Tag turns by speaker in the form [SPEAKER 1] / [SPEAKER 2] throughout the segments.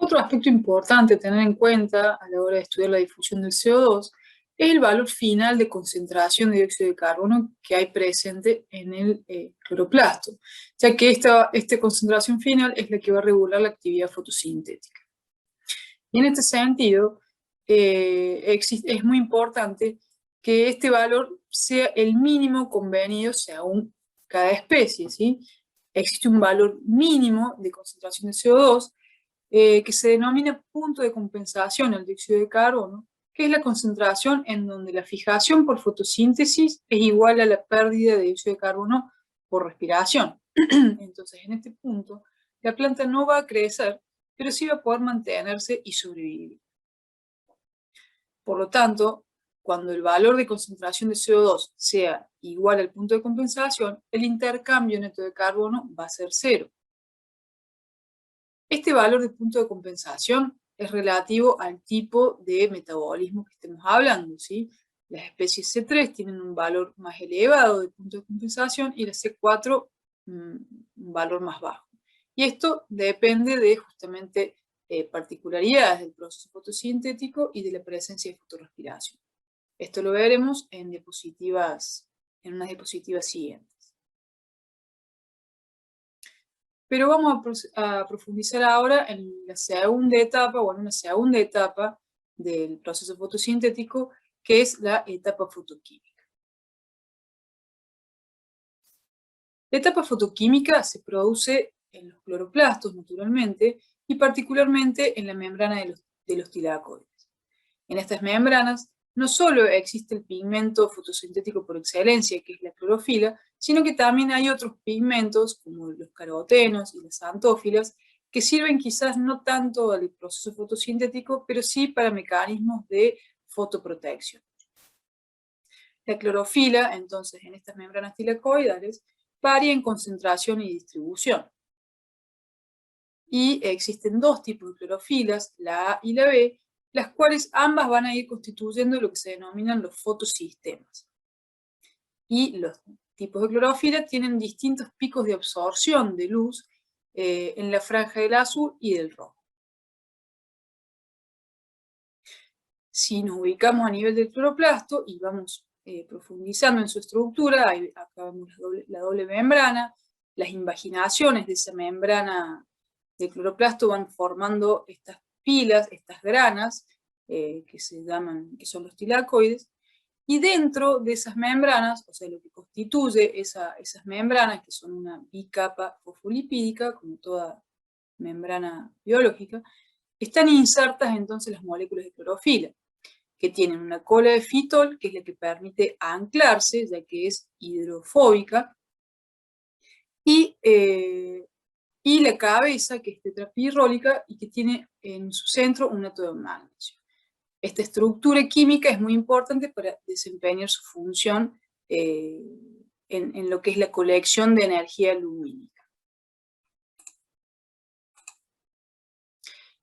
[SPEAKER 1] Otro aspecto importante a tener en cuenta a la hora de estudiar la difusión del CO2 es el valor final de concentración de dióxido de carbono que hay presente en el cloroplasto, ya que esta concentración final es la que va a regular la actividad fotosintética. Y en este sentido, es muy importante que este valor sea el mínimo convenido según cada especie, ¿sí? Existe un valor mínimo de concentración de CO2 que se denomina punto de compensación del dióxido de carbono, que es la concentración en donde la fijación por fotosíntesis es igual a la pérdida de dióxido de carbono por respiración. Entonces, en este punto, la planta no va a crecer, pero sí va a poder mantenerse y sobrevivir. Por lo tanto, cuando el valor de concentración de CO2 sea igual al punto de compensación, el intercambio neto de carbono va a ser cero. Este valor de punto de compensación es relativo al tipo de metabolismo que estemos hablando, ¿sí? Las especies C3 tienen un valor más elevado de punto de compensación y las C4 un valor más bajo. Y esto depende de justamente particularidades del proceso fotosintético y de la presencia de fotorrespiración. Esto lo veremos en unas diapositivas siguientes. Pero vamos a profundizar ahora en la segunda etapa, o en una segunda etapa del proceso fotosintético, que es la etapa fotoquímica. La etapa fotoquímica se produce en los cloroplastos, naturalmente, y particularmente en la membrana de los tilacoides. En estas membranas no solo existe el pigmento fotosintético por excelencia, que es la clorofila, sino que también hay otros pigmentos, como los carotenos y las antófilas, que sirven quizás no tanto al proceso fotosintético, pero sí para mecanismos de fotoprotección. La clorofila, entonces, en estas membranas tilacoidales, varía en concentración y distribución. Y existen dos tipos de clorofilas, la A y la B, las cuales ambas van a ir constituyendo lo que se denominan los fotosistemas. Y los tipos de clorofila tienen distintos picos de absorción de luz en la franja del azul y del rojo. Si nos ubicamos a nivel del cloroplasto y vamos profundizando en su estructura, acá vemos la doble membrana, las invaginaciones de esa membrana del cloroplasto van formando estas pilas, estas granas, que son los tilacoides, y dentro de esas membranas, o sea, lo que constituye esas membranas, que son una bicapa fosfolipídica, como toda membrana biológica, están insertas entonces las moléculas de clorofila, que tienen una cola de fitol, que es la que permite anclarse, ya que es hidrofóbica, y la cabeza, que es tetrapirrólica y que tiene en su centro un átomo de magnesio. Esta estructura química es muy importante para desempeñar su función en lo que es la colección de energía lumínica.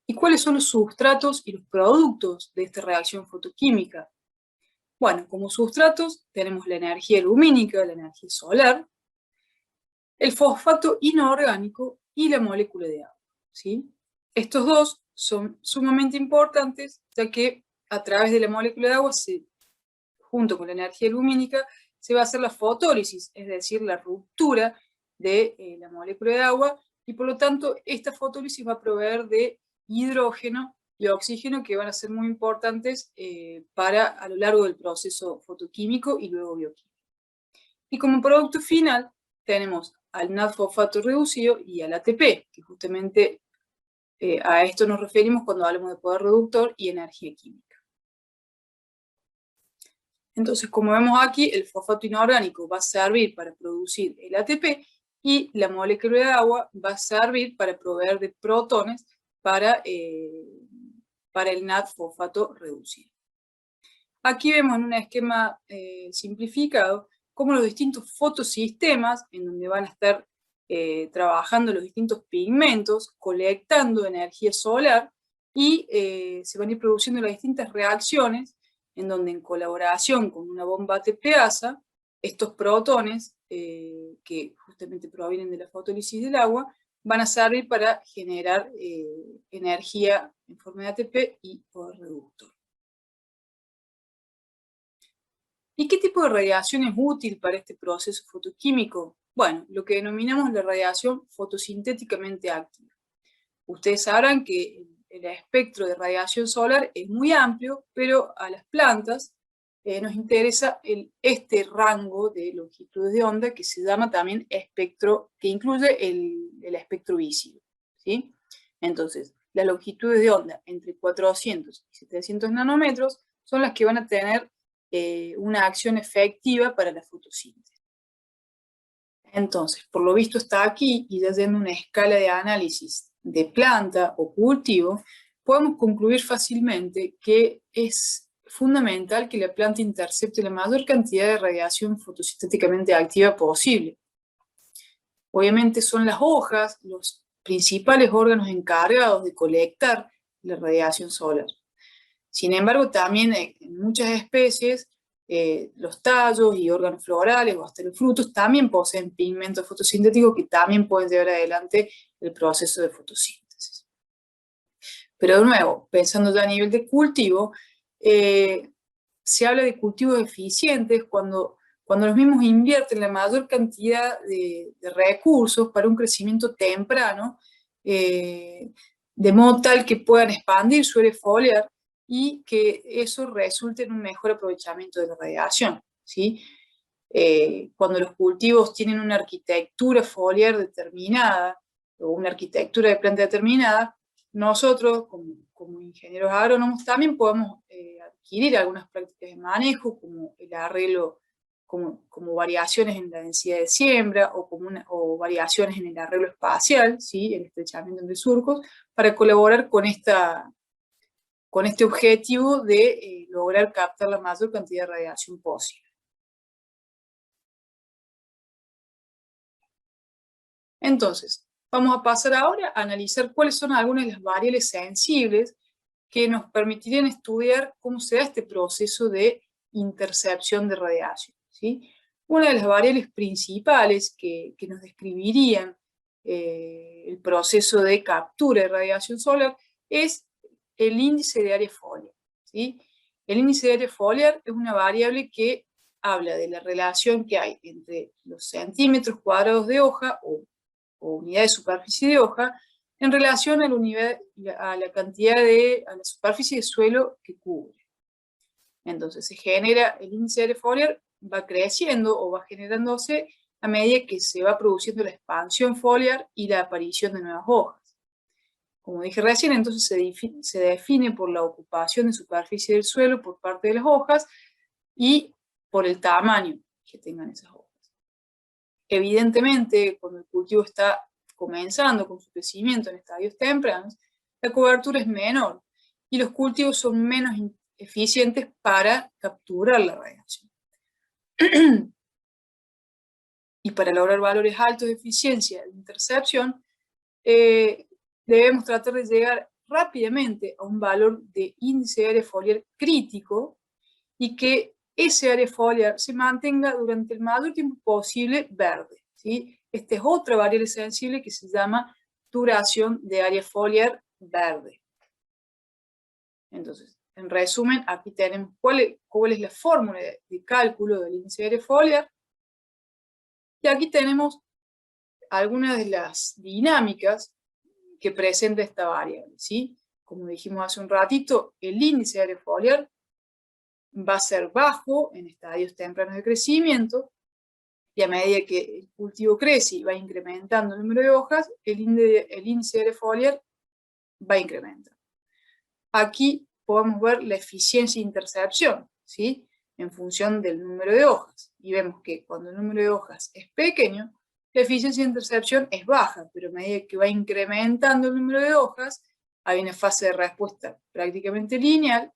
[SPEAKER 1] ¿Y cuáles son los sustratos y los productos de esta reacción fotoquímica? Bueno, como sustratos tenemos la energía lumínica, la energía solar, el fosfato inorgánico y la molécula de agua, ¿sí? Estos dos son sumamente importantes, ya que a través de la molécula de agua, junto con la energía lumínica, se va a hacer la fotólisis, es decir, la ruptura de la molécula de agua, y por lo tanto esta fotólisis va a proveer de hidrógeno y oxígeno, que van a ser muy importantes a lo largo del proceso fotoquímico y luego bioquímico. Y como producto final tenemos al NAD-fosfato reducido y al ATP, que justamente a esto nos referimos cuando hablamos de poder reductor y energía química. Entonces, como vemos aquí, el fosfato inorgánico va a servir para producir el ATP y la molécula de agua va a servir para proveer de protones para el NAD-fosfato reducido. Aquí vemos en un esquema simplificado cómo los distintos fotosistemas, en donde van a estar trabajando los distintos pigmentos, colectando energía solar, y se van a ir produciendo las distintas reacciones, en donde en colaboración con una bomba ATPasa, estos protones, que justamente provienen de la fotólisis del agua, van a servir para generar energía en forma de ATP y poder reductor. ¿Y qué tipo de radiación es útil para este proceso fotoquímico? Bueno, lo que denominamos la radiación fotosintéticamente activa. Ustedes sabrán que el espectro de radiación solar es muy amplio, pero a las plantas nos interesa este rango de longitudes de onda que se llama también espectro, que incluye el espectro visible, ¿sí? Entonces, las longitudes de onda entre 400 y 700 nanómetros son las que van a tener una acción efectiva para la fotosíntesis. Entonces, por lo visto está aquí, y ya yendo una escala de análisis de planta o cultivo, podemos concluir fácilmente que es fundamental que la planta intercepte la mayor cantidad de radiación fotosintéticamente activa posible. Obviamente son las hojas los principales órganos encargados de colectar la radiación solar. Sin embargo, también en muchas especies, los tallos y órganos florales o hasta los frutos también poseen pigmentos fotosintéticos que también pueden llevar adelante el proceso de fotosíntesis. Pero de nuevo, pensando ya a nivel de cultivo, se habla de cultivos eficientes cuando los mismos invierten la mayor cantidad de recursos para un crecimiento temprano, de modo tal que puedan expandir su área foliar y que eso resulte en un mejor aprovechamiento de la radiación, ¿sí? Cuando los cultivos tienen una arquitectura foliar determinada o una arquitectura de planta determinada, nosotros, como ingenieros agrónomos, también podemos adquirir algunas prácticas de manejo, como el arreglo, como variaciones en la densidad de siembra o variaciones en el arreglo espacial, ¿sí? El estrechamiento entre surcos, para colaborar con este objetivo de lograr captar la mayor cantidad de radiación posible. Entonces, vamos a pasar ahora a analizar cuáles son algunas de las variables sensibles que nos permitirían estudiar cómo se da este proceso de intercepción de radiación, ¿sí? Una de las variables principales que nos describirían el proceso de captura de radiación solar es el índice de área foliar, ¿sí? El índice de área foliar es una variable que habla de la relación que hay entre los centímetros cuadrados de hoja o unidad de superficie de hoja en relación a la cantidad a la superficie de suelo que cubre. Entonces se genera, el índice de área foliar va creciendo o va generándose a medida que se va produciendo la expansión foliar y la aparición de nuevas hojas. Como dije recién, entonces se define por la ocupación de superficie del suelo por parte de las hojas y por el tamaño que tengan esas hojas. Evidentemente, cuando el cultivo está comenzando con su crecimiento en estadios tempranos, la cobertura es menor y los cultivos son menos eficientes para capturar la radiación. Y para lograr valores altos de eficiencia de intercepción, debemos tratar de llegar rápidamente a un valor de índice de área foliar crítico y que ese área foliar se mantenga durante el mayor tiempo posible verde, ¿sí? Esta es otra variable sensible que se llama duración de área foliar verde. Entonces, en resumen, aquí tenemos cuál es la fórmula de cálculo del índice de área foliar. Y aquí tenemos algunas de las dinámicas que presenta esta variable, ¿sí? Como dijimos hace un ratito, el índice de área foliar va a ser bajo en estadios tempranos de crecimiento, y a medida que el cultivo crece y va incrementando el número de hojas, el índice de área foliar va a incrementar. Aquí podemos ver la eficiencia de intercepción, ¿sí? En función del número de hojas. Y vemos que cuando el número de hojas es pequeño, la eficiencia de intercepción es baja, pero a medida que va incrementando el número de hojas, hay una fase de respuesta prácticamente lineal,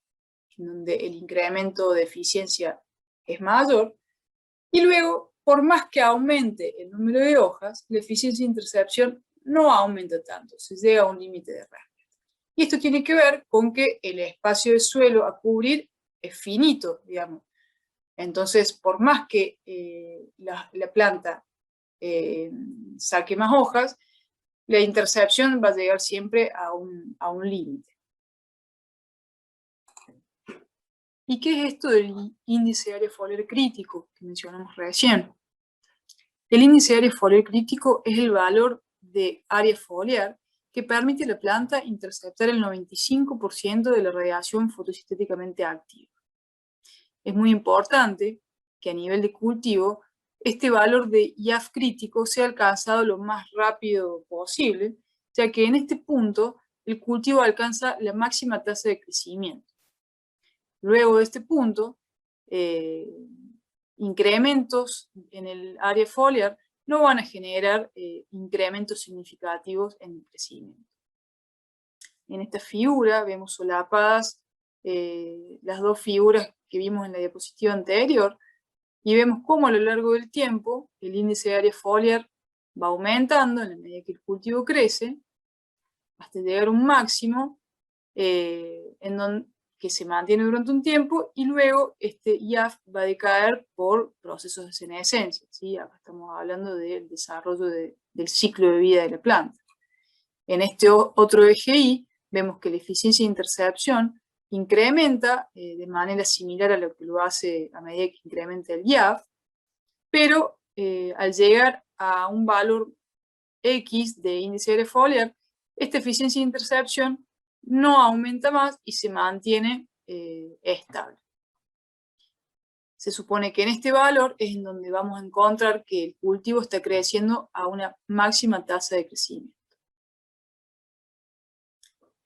[SPEAKER 1] en donde el incremento de eficiencia es mayor, y luego, por más que aumente el número de hojas, la eficiencia de intercepción no aumenta tanto, se llega a un límite de respuesta. Y esto tiene que ver con que el espacio de suelo a cubrir es finito, digamos. Entonces, por más que la planta saque más hojas, la intercepción va a llegar siempre a un límite. ¿Y qué es esto del índice de área foliar crítico que mencionamos recién? El índice de área foliar crítico es el valor de área foliar que permite a la planta interceptar el 95% de la radiación fotosintéticamente activa. Es muy importante que a nivel de cultivo este valor de IAF crítico sea alcanzado lo más rápido posible, ya que en este punto el cultivo alcanza la máxima tasa de crecimiento. Luego de este punto, incrementos en el área foliar no van a generar incrementos significativos en el crecimiento. En esta figura vemos solapadas las dos figuras que vimos en la diapositiva anterior y vemos cómo a lo largo del tiempo el índice de área foliar va aumentando en la medida que el cultivo crece hasta llegar a un máximo que se mantiene durante un tiempo y luego este IAF va a decaer por procesos de senescencia, ¿sí? Acá estamos hablando del desarrollo del ciclo de vida de la planta. En este otro eje Y vemos que la eficiencia de intercepción incrementa de manera similar a lo que lo hace a medida que incrementa el IAF, pero al llegar a un valor X de índice de área foliar, esta eficiencia de intercepción no aumenta más y se mantiene estable. Se supone que en este valor es en donde vamos a encontrar que el cultivo está creciendo a una máxima tasa de crecimiento.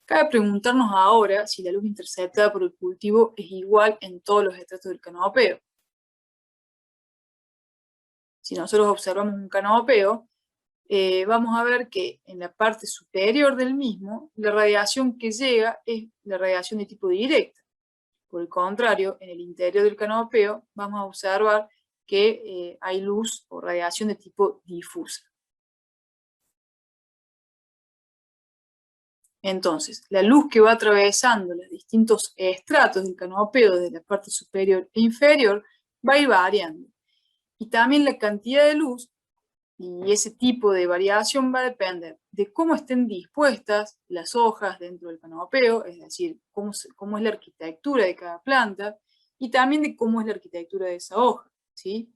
[SPEAKER 1] Cabe preguntarnos ahora si la luz interceptada por el cultivo es igual en todos los estratos del canopeo. Si nosotros observamos un canopeo, vamos a ver que en la parte superior del mismo, la radiación que llega es la radiación de tipo directa. Por el contrario, en el interior del canopeo vamos a observar que hay luz o radiación de tipo difusa. Entonces, la luz que va atravesando los distintos estratos del canopeo desde la parte superior e inferior va a ir variando. Y también la cantidad de luz y ese tipo de variación va a depender de cómo estén dispuestas las hojas dentro del canopeo, es decir, cómo es la arquitectura de cada planta, y también de cómo es la arquitectura de esa hoja, ¿sí?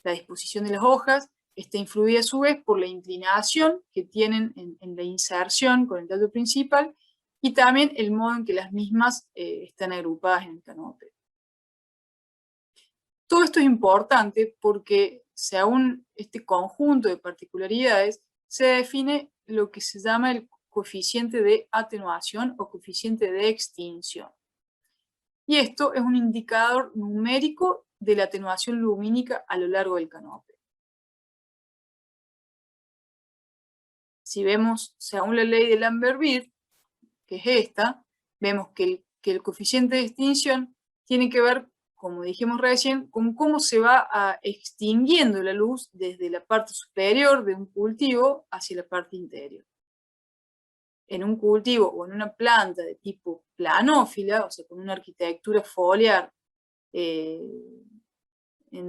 [SPEAKER 1] La disposición de las hojas está influida a su vez por la inclinación que tienen en la inserción con el tallo principal, y también el modo en que las mismas están agrupadas en el canopeo. Todo esto es importante porque según este conjunto de particularidades se define lo que se llama el coeficiente de atenuación o coeficiente de extinción. Y esto es un indicador numérico de la atenuación lumínica a lo largo del canopeo. Si vemos, según la ley de Lambert-Beer, que es esta, vemos que el coeficiente de extinción tiene que ver, como dijimos recién, con cómo se va extinguiendo la luz desde la parte superior de un cultivo hacia la parte interior. En un cultivo o en una planta de tipo planófila, o sea, con una arquitectura foliar en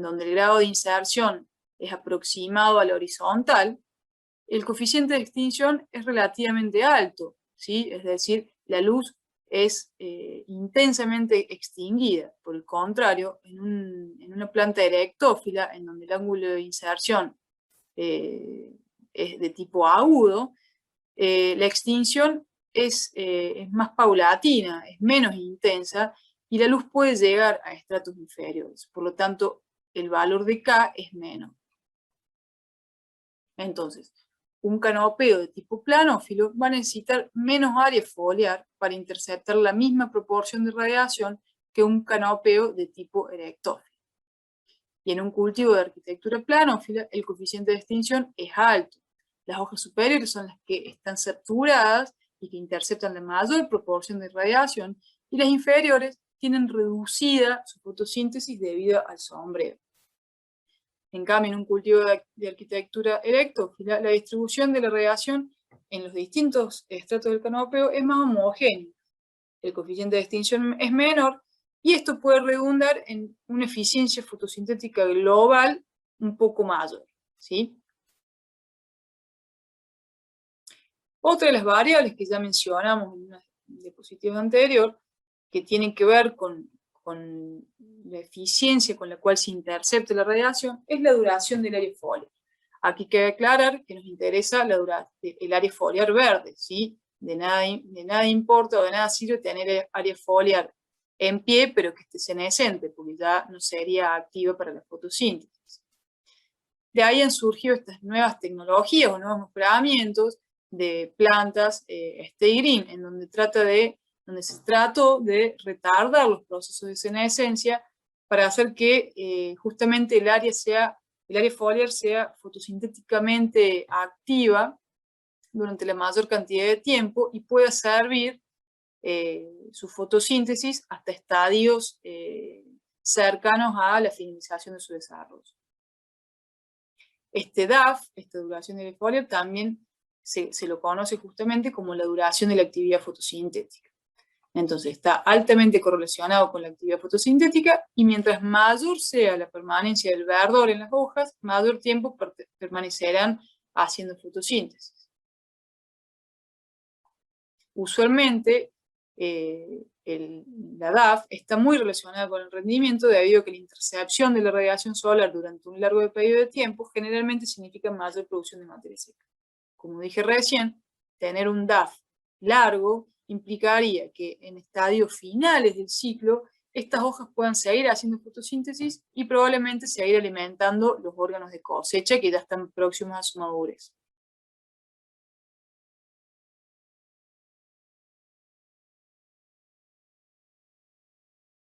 [SPEAKER 1] donde el grado de inserción es aproximado a la horizontal, el coeficiente de extinción es relativamente alto, ¿sí? Es decir, la luz es intensamente extinguida. Por el contrario, en una planta erectófila, en donde el ángulo de inserción es de tipo agudo, la extinción es más paulatina, es menos intensa, y la luz puede llegar a estratos inferiores. Por lo tanto, el valor de K es menor. Entonces, un canopeo de tipo planófilo va a necesitar menos área foliar para interceptar la misma proporción de radiación que un canopeo de tipo erectófilo. Y en un cultivo de arquitectura planófila, el coeficiente de extinción es alto. Las hojas superiores son las que están saturadas y que interceptan la mayor proporción de radiación, y las inferiores tienen reducida su fotosíntesis debido al sombreo. En cambio, en un cultivo de arquitectura erectófila, la distribución de la radiación en los distintos estratos del canopeo es más homogénea. El coeficiente de extinción es menor y esto puede redundar en una eficiencia fotosintética global un poco mayor, ¿sí? Otra de las variables que ya mencionamos en una diapositiva anterior, que tienen que ver con la eficiencia con la cual se intercepta la radiación, es la duración del área foliar. Aquí cabe aclarar que nos interesa el área foliar verde, ¿sí? De nada importa o de nada sirve tener área foliar en pie, pero que esté senescente, porque ya no sería activa para la fotosíntesis. De ahí han surgido estas nuevas tecnologías o nuevos mejoramientos de plantas stay green, en donde se trató de retardar los procesos de senescencia para hacer que justamente el área foliar sea fotosintéticamente activa durante la mayor cantidad de tiempo y pueda servir su fotosíntesis hasta estadios cercanos a la finalización de su desarrollo. Este DAF, esta duración del foliar, también se lo conoce justamente como la duración de la actividad fotosintética. Entonces está altamente correlacionado con la actividad fotosintética y mientras mayor sea la permanencia del verdor en las hojas, mayor tiempo permanecerán haciendo fotosíntesis. Usualmente la DAF está muy relacionada con el rendimiento debido a que la intercepción de la radiación solar durante un largo periodo de tiempo generalmente significa mayor producción de materia seca. Como dije recién, tener un DAF largo implicaría que en estadios finales del ciclo estas hojas puedan seguir haciendo fotosíntesis y probablemente seguir alimentando los órganos de cosecha que ya están próximos a su madurez.